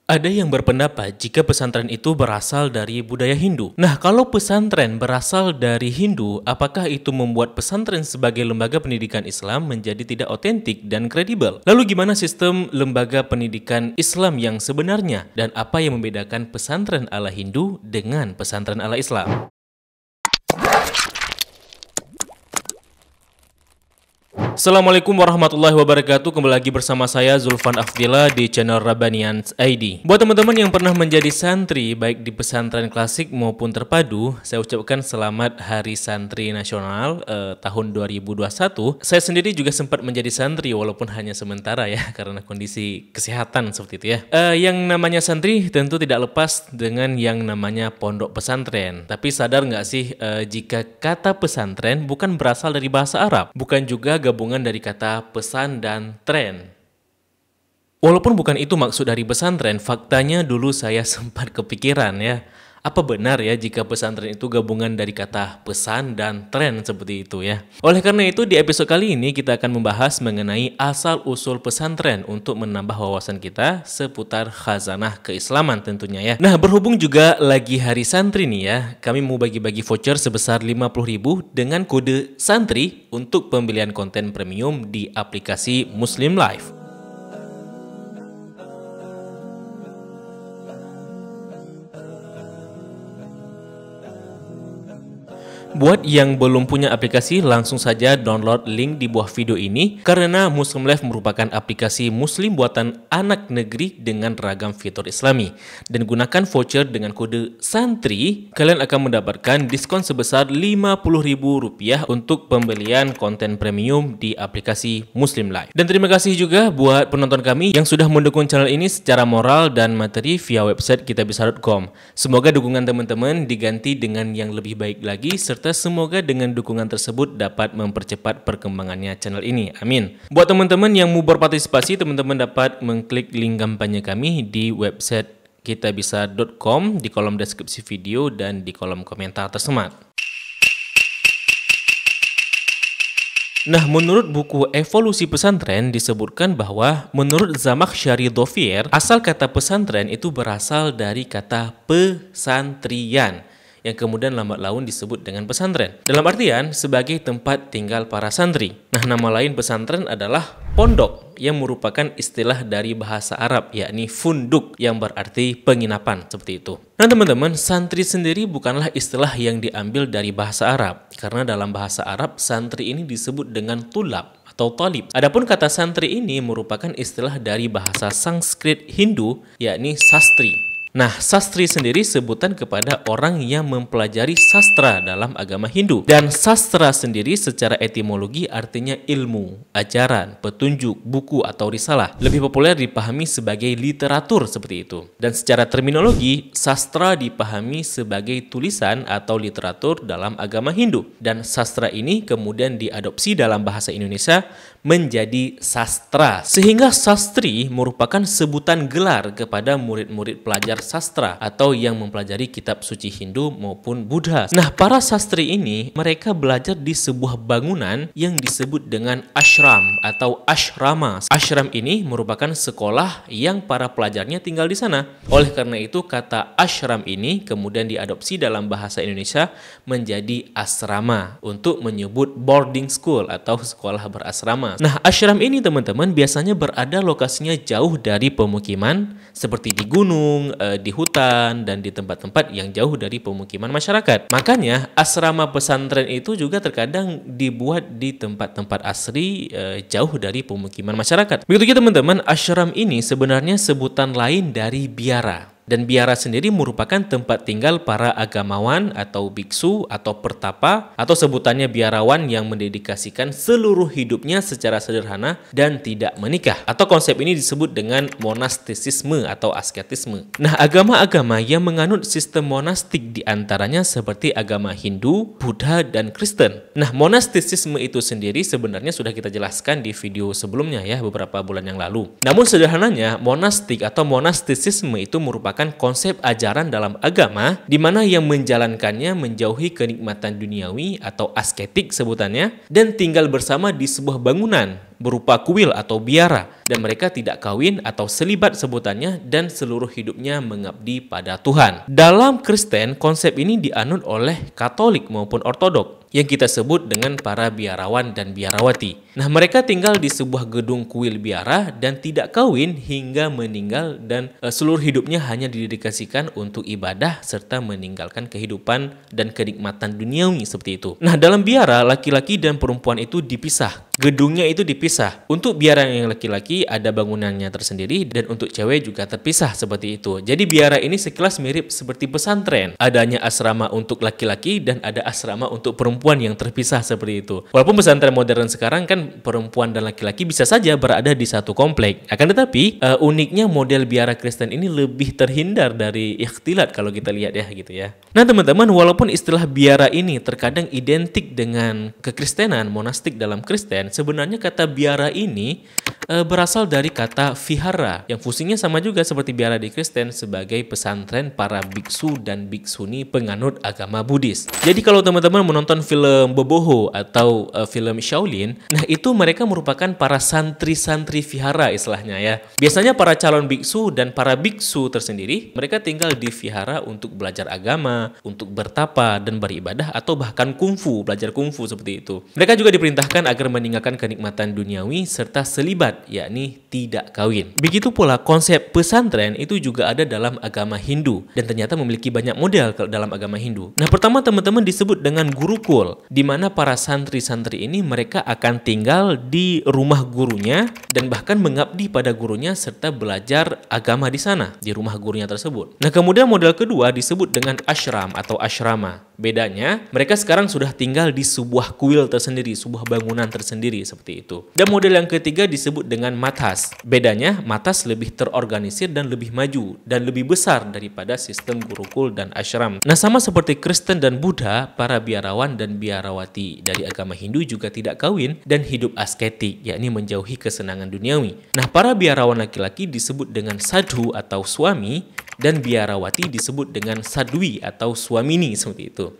Ada yang berpendapat jika pesantren itu berasal dari budaya Hindu. Nah, kalau pesantren berasal dari Hindu, apakah itu membuat pesantren sebagai lembaga pendidikan Islam menjadi tidak otentik dan kredibel? Lalu gimana sistem lembaga pendidikan Islam yang sebenarnya? Dan apa yang membedakan pesantren ala Hindu dengan pesantren ala Islam? Assalamualaikum warahmatullahi wabarakatuh. Kembali lagi bersama saya Zulfan Afdillah di channel Rabbanian ID. Buat teman-teman yang pernah menjadi santri baik di pesantren klasik maupun terpadu, saya ucapkan selamat Hari Santri Nasional tahun 2021. Saya sendiri juga sempat menjadi santri walaupun hanya sementara ya karena kondisi kesehatan seperti itu ya. Yang namanya santri tentu tidak lepas dengan yang namanya pondok pesantren. Tapi sadar nggak sih jika kata pesantren bukan berasal dari bahasa Arab, bukan juga gabungan dari kata pesan dan tren. Walaupun bukan itu maksud dari pesantren, faktanya dulu saya sempat kepikiran ya, apa benar ya jika pesantren itu gabungan dari kata pesan dan tren seperti itu ya. Oleh karena itu di episode kali ini kita akan membahas mengenai asal-usul pesantren untuk menambah wawasan kita seputar khazanah keislaman tentunya ya. Nah, berhubung juga lagi hari santri nih ya, kami mau bagi-bagi voucher sebesar 50.000 dengan kode santri untuk pembelian konten premium di aplikasi Muslim Life. Buat yang belum punya aplikasi, langsung saja download link di bawah video ini karena Muslim Life merupakan aplikasi muslim buatan anak negeri dengan ragam fitur islami. Dan gunakan voucher dengan kode santri, kalian akan mendapatkan diskon sebesar Rp50.000 untuk pembelian konten premium di aplikasi Muslim Life. Dan terima kasih juga buat penonton kami yang sudah mendukung channel ini secara moral dan materi via website kitabisa.com. Semoga dukungan teman-teman diganti dengan yang lebih baik lagi, serta semoga dengan dukungan tersebut dapat mempercepat perkembangannya channel ini. Amin. Buat teman-teman yang mau berpartisipasi, teman-teman dapat mengklik link kampanye kami di website kitabisa.com di kolom deskripsi video dan di kolom komentar tersemat. Nah, menurut buku Evolusi Pesantren disebutkan bahwa menurut Zamakhsyari Dhofir, asal kata pesantren itu berasal dari kata pesantrian, yang kemudian lambat laun disebut dengan pesantren. Dalam artian sebagai tempat tinggal para santri. Nah, nama lain pesantren adalah pondok, yang merupakan istilah dari bahasa Arab, yakni funduk, yang berarti penginapan, seperti itu. Nah teman-teman, santri sendiri bukanlah istilah yang diambil dari bahasa Arab, karena dalam bahasa Arab, santri ini disebut dengan tulab atau talib. Adapun kata santri ini merupakan istilah dari bahasa Sanskrit Hindu, yakni sastri. Nah, sastri sendiri sebutan kepada orang yang mempelajari sastra dalam agama Hindu. Dan sastra sendiri secara etimologi artinya ilmu, ajaran, petunjuk, buku atau risalah. Lebih populer dipahami sebagai literatur seperti itu. Dan secara terminologi, sastra dipahami sebagai tulisan atau literatur dalam agama Hindu. Dan sastra ini kemudian diadopsi dalam bahasa Indonesia menjadi sastra. Sehingga sastri merupakan sebutan gelar kepada murid-murid pelajar sastra atau yang mempelajari kitab suci Hindu maupun Buddha. Nah, para sastri ini mereka belajar di sebuah bangunan yang disebut dengan ashram atau ashrama. Ashram ini merupakan sekolah yang para pelajarnya tinggal di sana. Oleh karena itu kata ashram ini kemudian diadopsi dalam bahasa Indonesia menjadi asrama untuk menyebut boarding school atau sekolah berasrama. Nah, ashram ini teman-teman biasanya berada lokasinya jauh dari pemukiman seperti di gunung, di hutan, dan di tempat-tempat yang jauh dari pemukiman masyarakat. Makanya asrama pesantren itu juga terkadang dibuat di tempat-tempat asri jauh dari pemukiman masyarakat. Begitu juga teman-teman, ashram ini sebenarnya sebutan lain dari biara. Dan biara sendiri merupakan tempat tinggal para agamawan atau biksu atau pertapa atau sebutannya biarawan yang mendedikasikan seluruh hidupnya secara sederhana dan tidak menikah. Atau konsep ini disebut dengan monastisisme atau asketisme. Nah, agama-agama yang menganut sistem monastik diantaranya seperti agama Hindu, Buddha, dan Kristen. Nah, monastisisme itu sendiri sebenarnya sudah kita jelaskan di video sebelumnya ya beberapa bulan yang lalu. Namun sederhananya monastik atau monastisisme itu merupakan merupakan konsep ajaran dalam agama di mana yang menjalankannya menjauhi kenikmatan duniawi atau asketik sebutannya dan tinggal bersama di sebuah bangunan berupa kuil atau biara dan mereka tidak kawin atau selibat sebutannya dan seluruh hidupnya mengabdi pada Tuhan. Dalam Kristen, konsep ini dianut oleh Katolik maupun Ortodok yang kita sebut dengan para biarawan dan biarawati. Nah, mereka tinggal di sebuah gedung kuil biara dan tidak kawin hingga meninggal dan seluruh hidupnya hanya didedikasikan untuk ibadah serta meninggalkan kehidupan dan kenikmatan duniawi seperti itu. Nah, dalam biara laki-laki dan perempuan itu dipisah. Gedungnya itu dipisah. Untuk biara yang laki-laki ada bangunannya tersendiri dan untuk cewek juga terpisah seperti itu. Jadi biara ini sekilas mirip seperti pesantren. Adanya asrama untuk laki-laki dan ada asrama untuk perempuan yang terpisah seperti itu. Walaupun pesantren modern sekarang kan perempuan dan laki-laki bisa saja berada di satu komplek. Akan tetapi uniknya model biara Kristen ini lebih terhindar dari ikhtilat kalau kita lihat ya gitu ya. Nah teman-teman, walaupun istilah biara ini terkadang identik dengan kekristenan, monastik dalam Kristen, sebenarnya kata biara ini berasal dari kata vihara yang fungsinya sama juga seperti biara di Kristen sebagai pesantren para biksu dan biksuni penganut agama Buddhis. Jadi kalau teman-teman menonton film Boboho atau film Shaolin, nah itu mereka merupakan para santri-santri vihara istilahnya ya. Biasanya para calon biksu dan para biksu tersendiri, mereka tinggal di vihara untuk belajar agama, untuk bertapa dan beribadah atau bahkan kungfu, belajar kungfu seperti itu. Mereka juga diperintahkan agar meninggalkan kenikmatan duniawi serta selibat, yakni tidak kawin. Begitu pula konsep pesantren itu juga ada dalam agama Hindu dan ternyata memiliki banyak model dalam agama Hindu. Nah, pertama teman-teman disebut dengan gurukul, di mana para santri-santri ini mereka akan tinggal di rumah gurunya dan bahkan mengabdi pada gurunya serta belajar agama di sana, di rumah gurunya tersebut. Nah, kemudian model kedua disebut dengan ashram atau ashrama. Bedanya, mereka sekarang sudah tinggal di sebuah kuil tersendiri, sebuah bangunan tersendiri seperti itu. Dan model yang ketiga disebut dengan mathas. Bedanya, mathas lebih terorganisir dan lebih maju dan lebih besar daripada sistem gurukul dan ashram. Nah, sama seperti Kristen dan Buddha, para biarawan dan biarawati dari agama Hindu juga tidak kawin dan hidup asketik, yakni menjauhi kesenangan duniawi. Nah, para biarawan laki-laki disebut dengan sadhu atau suami dan biarawati disebut dengan sadwi atau suamini seperti itu.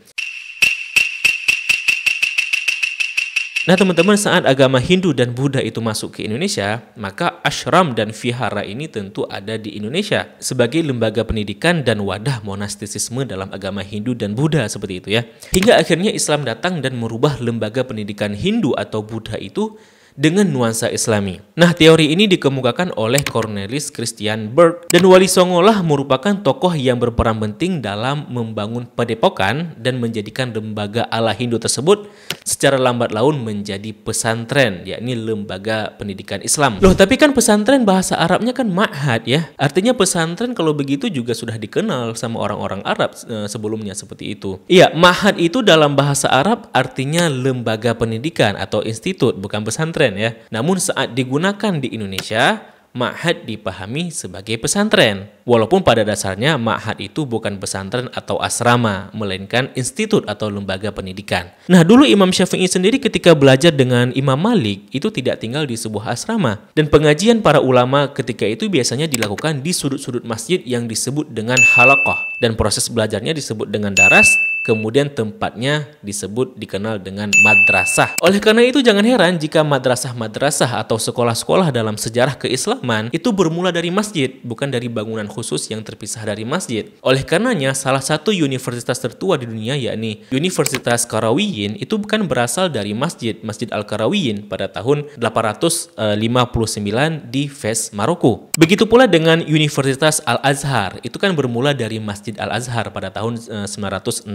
Nah teman-teman, saat agama Hindu dan Buddha itu masuk ke Indonesia, maka ashram dan vihara ini tentu ada di Indonesia sebagai lembaga pendidikan dan wadah monastisisme dalam agama Hindu dan Buddha seperti itu ya. Hingga akhirnya Islam datang dan merubah lembaga pendidikan Hindu atau Buddha itu dengan nuansa Islami. Nah, teori ini dikemukakan oleh Cornelis Christian Berg dan Wali Songo lah merupakan tokoh yang berperan penting dalam membangun padepokan dan menjadikan lembaga ala Hindu tersebut secara lambat laun menjadi pesantren, yakni lembaga pendidikan Islam. Loh, tapi kan pesantren bahasa Arabnya kan ma'had ya. Artinya pesantren kalau begitu juga sudah dikenal sama orang-orang Arab sebelumnya seperti itu. Iya, ma'had itu dalam bahasa Arab artinya lembaga pendidikan atau institut, bukan pesantren ya. Namun saat digunakan di Indonesia, ma'had dipahami sebagai pesantren. Walaupun pada dasarnya ma'had itu bukan pesantren atau asrama, melainkan institut atau lembaga pendidikan. Nah, dulu Imam Syafi'i sendiri ketika belajar dengan Imam Malik itu tidak tinggal di sebuah asrama. Dan pengajian para ulama ketika itu biasanya dilakukan di sudut-sudut masjid yang disebut dengan halaqah. Dan proses belajarnya disebut dengan daras, kemudian tempatnya dikenal dengan madrasah. Oleh karena itu jangan heran jika madrasah-madrasah atau sekolah-sekolah dalam sejarah keislaman itu bermula dari masjid, bukan dari bangunan khusus yang terpisah dari masjid. Oleh karenanya salah satu universitas tertua di dunia yakni Universitas Qarawiyyin itu bukan berasal dari Masjid Al-Qarawiyyin pada tahun 859 di Fez, Maroko. Begitu pula dengan Universitas Al-Azhar, itu kan bermula dari Masjid Al-Azhar pada tahun 969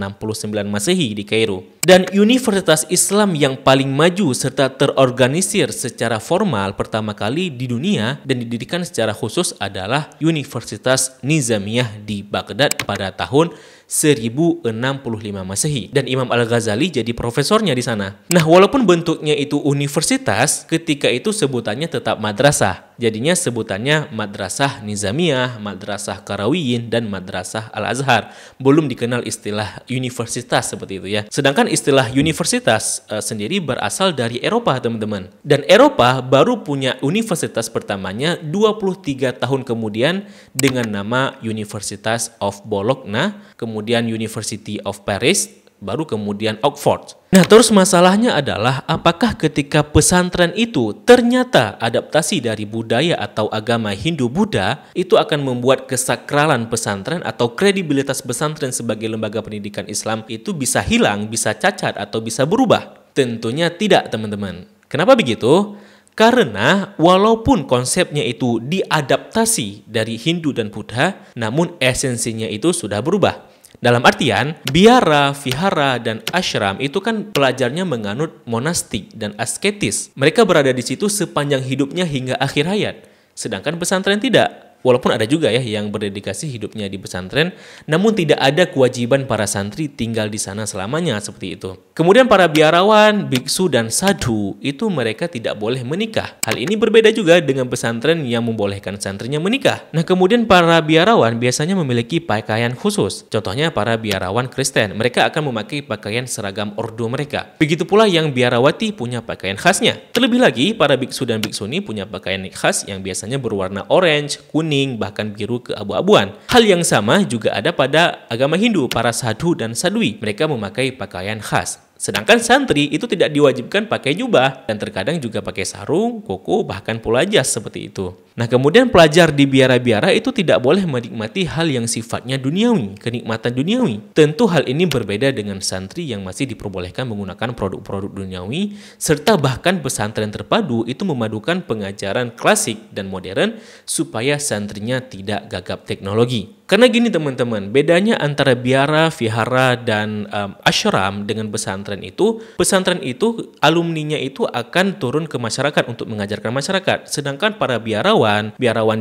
Masehi di Kairo. Dan universitas Islam yang paling maju serta terorganisir secara formal pertama kali di dunia dan didirikan secara khusus adalah Universitas Nizamiyah di Baghdad pada tahun 1065 Masehi. Dan Imam Al-Ghazali jadi profesornya di sana. Nah, walaupun bentuknya itu universitas, ketika itu sebutannya tetap madrasah. Jadinya sebutannya Madrasah Nizamiyah, Madrasah Karawiyin, dan Madrasah Al-Azhar. Belum dikenal istilah universitas seperti itu ya. Sedangkan istilah universitas sendiri berasal dari Eropa, teman-teman. Dan Eropa baru punya universitas pertamanya 23 tahun kemudian dengan nama Universitas of Bologna, kemudian University of Paris, baru kemudian Oxford. Nah, terus masalahnya adalah apakah ketika pesantren itu ternyata adaptasi dari budaya atau agama Hindu-Buddha, itu akan membuat kesakralan pesantren atau kredibilitas pesantren sebagai lembaga pendidikan Islam itu bisa hilang, bisa cacat, atau bisa berubah? Tentunya tidak, teman-teman. Kenapa begitu? Karena walaupun konsepnya itu diadaptasi dari Hindu dan Buddha, namun esensinya itu sudah berubah. Dalam artian, biara, vihara, dan ashram itu kan pelajarnya menganut monastik dan asketis. Mereka berada di situ sepanjang hidupnya hingga akhir hayat. Sedangkan pesantren tidak. Walaupun ada juga ya yang berdedikasi hidupnya di pesantren, namun tidak ada kewajiban para santri tinggal di sana selamanya seperti itu. Kemudian para biarawan, biksu, dan sadhu itu mereka tidak boleh menikah. Hal ini berbeda juga dengan pesantren yang membolehkan santrinya menikah. Nah, kemudian para biarawan biasanya memiliki pakaian khusus. Contohnya para biarawan Kristen, mereka akan memakai pakaian seragam ordo mereka. Begitu pula yang biarawati punya pakaian khasnya. Terlebih lagi, para biksu dan biksuni punya pakaian khas yang biasanya berwarna orange, kuning, bahkan biru keabu-abuan. Hal yang sama juga ada pada agama Hindu, para sadhu dan sadwi. Mereka memakai pakaian khas. Sedangkan santri itu tidak diwajibkan pakai jubah dan terkadang juga pakai sarung, koko, bahkan pula jas seperti itu. Nah, kemudian pelajar di biara-biara itu tidak boleh menikmati hal yang sifatnya duniawi, kenikmatan duniawi. Tentu hal ini berbeda dengan santri yang masih diperbolehkan menggunakan produk-produk duniawi, serta bahkan pesantren terpadu itu memadukan pengajaran klasik dan modern supaya santrinya tidak gagap teknologi. Karena gini teman-teman, bedanya antara biara, vihara, dan ashram dengan pesantren itu alumninya itu akan turun ke masyarakat untuk mengajarkan masyarakat. Sedangkan para biarawan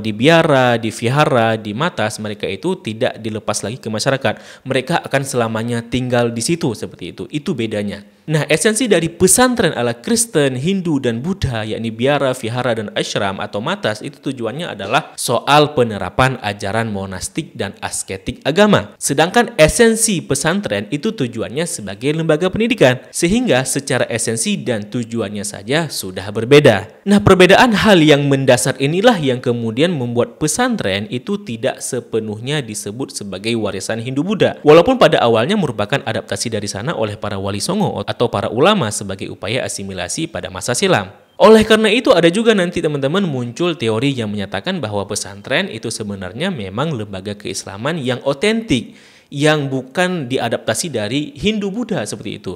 di biara, di vihara, di matas, mereka itu tidak dilepas lagi ke masyarakat. Mereka akan selamanya tinggal di situ seperti itu. Itu bedanya. Nah, esensi dari pesantren ala Kristen, Hindu, dan Buddha, yakni biara, vihara, dan ashram atau matas, itu tujuannya adalah soal penerapan ajaran monastik dan asketik agama. Sedangkan esensi pesantren itu tujuannya sebagai lembaga pendidikan, sehingga secara esensi dan tujuannya saja sudah berbeda. Nah, perbedaan hal yang mendasar inilah yang kemudian membuat pesantren itu tidak sepenuhnya disebut sebagai warisan Hindu-Buddha. Walaupun pada awalnya merupakan adaptasi dari sana oleh para wali songo atau para ulama sebagai upaya asimilasi pada masa silam. Oleh karena itu ada juga nanti teman-teman muncul teori yang menyatakan bahwa pesantren itu sebenarnya memang lembaga keislaman yang otentik, yang bukan diadaptasi dari Hindu-Buddha seperti itu.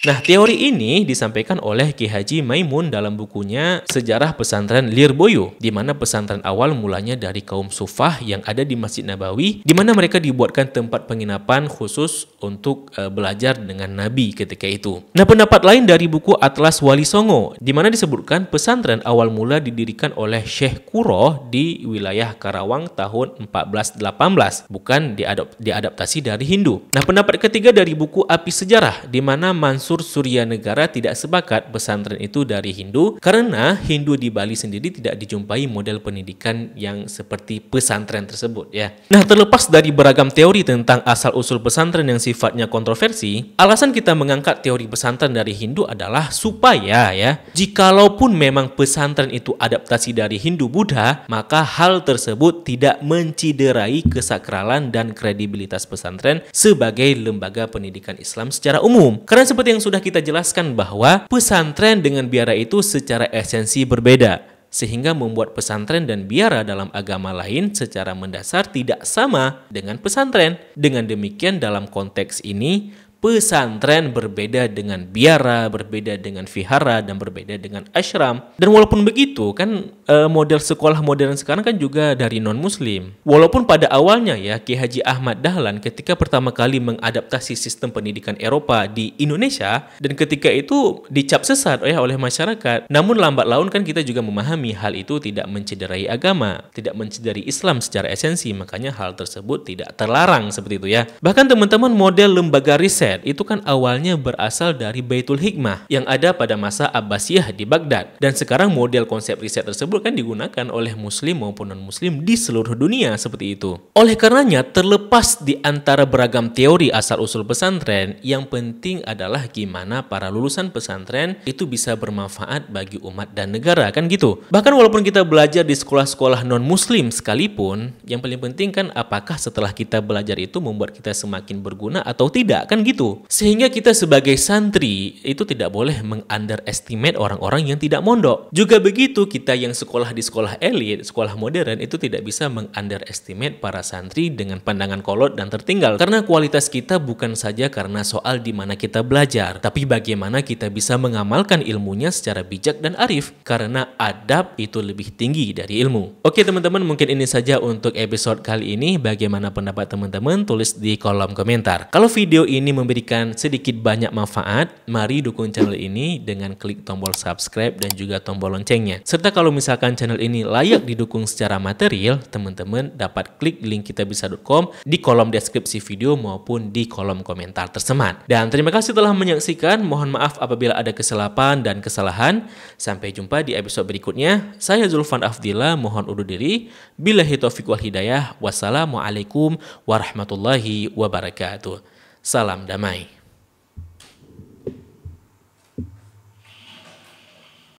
Nah, teori ini disampaikan oleh Ki Haji Maimun dalam bukunya Sejarah Pesantren Lirboyo, di mana pesantren awal mulanya dari kaum Sufah yang ada di Masjid Nabawi, di mana mereka dibuatkan tempat penginapan khusus untuk belajar dengan Nabi ketika itu. Nah, pendapat lain dari buku Atlas Wali Songo, di mana disebutkan pesantren awal mula didirikan oleh Syekh Kuro di wilayah Karawang tahun 1418, bukan diadaptasi dari Hindu. Nah, pendapat ketiga dari buku Api Sejarah, di mana Mansur Surya Negara tidak sepakat pesantren itu dari Hindu karena Hindu di Bali sendiri tidak dijumpai model pendidikan yang seperti pesantren tersebut ya. Nah, terlepas dari beragam teori tentang asal-usul pesantren yang sifatnya kontroversi, alasan kita mengangkat teori pesantren dari Hindu adalah supaya ya, jikalaupun memang pesantren itu adaptasi dari Hindu-Buddha, maka hal tersebut tidak menciderai kesakralan dan kredibilitas pesantren sebagai lembaga pendidikan Islam secara umum. Karena seperti yang sudah kita jelaskan bahwa pesantren dengan biara itu secara esensi berbeda, sehingga membuat pesantren dan biara dalam agama lain secara mendasar tidak sama dengan pesantren. Dengan demikian dalam konteks ini, pesantren berbeda dengan biara, berbeda dengan vihara, dan berbeda dengan ashram. Dan walaupun begitu kan model sekolah modern sekarang kan juga dari non-muslim. Walaupun pada awalnya ya Ki Haji Ahmad Dahlan ketika pertama kali mengadaptasi sistem pendidikan Eropa di Indonesia, dan ketika itu dicap sesat oleh masyarakat. Namun lambat laun kan kita juga memahami hal itu tidak mencederai agama, tidak mencederai Islam secara esensi, makanya hal tersebut tidak terlarang seperti itu ya. Bahkan teman-teman model lembaga riset riset itu kan awalnya berasal dari Baitul Hikmah yang ada pada masa Abbasiyah di Baghdad. Dan sekarang model konsep riset tersebut kan digunakan oleh muslim maupun non-muslim di seluruh dunia seperti itu. Oleh karenanya, terlepas di antara beragam teori asal-usul pesantren, yang penting adalah gimana para lulusan pesantren itu bisa bermanfaat bagi umat dan negara, kan gitu. Bahkan walaupun kita belajar di sekolah-sekolah non-muslim sekalipun, yang paling penting kan apakah setelah kita belajar itu membuat kita semakin berguna atau tidak, kan gitu. Sehingga kita sebagai santri itu tidak boleh meng-underestimate orang-orang yang tidak mondok. Juga begitu, kita yang sekolah di sekolah elit, sekolah modern itu tidak bisa meng-underestimate para santri dengan pandangan kolot dan tertinggal. Karena kualitas kita bukan saja karena soal di mana kita belajar, tapi bagaimana kita bisa mengamalkan ilmunya secara bijak dan arif. Karena adab itu lebih tinggi dari ilmu. Oke teman-teman, mungkin ini saja untuk episode kali ini. Bagaimana pendapat teman-teman? Tulis di kolom komentar. Kalau video ini memberikan sedikit banyak manfaat, mari dukung channel ini dengan klik tombol subscribe dan juga tombol loncengnya. Serta kalau misalkan channel ini layak didukung secara material, teman-teman dapat klik link kitabisa.com di kolom deskripsi video maupun di kolom komentar tersemat. Dan terima kasih telah menyaksikan. Mohon maaf apabila ada kesilapan dan kesalahan. Sampai jumpa di episode berikutnya. Saya Zulfan Afdillah, mohon undur diri. Billahi taufiq wal hidayah. Wassalamualaikum warahmatullahi wabarakatuh. Salam damai.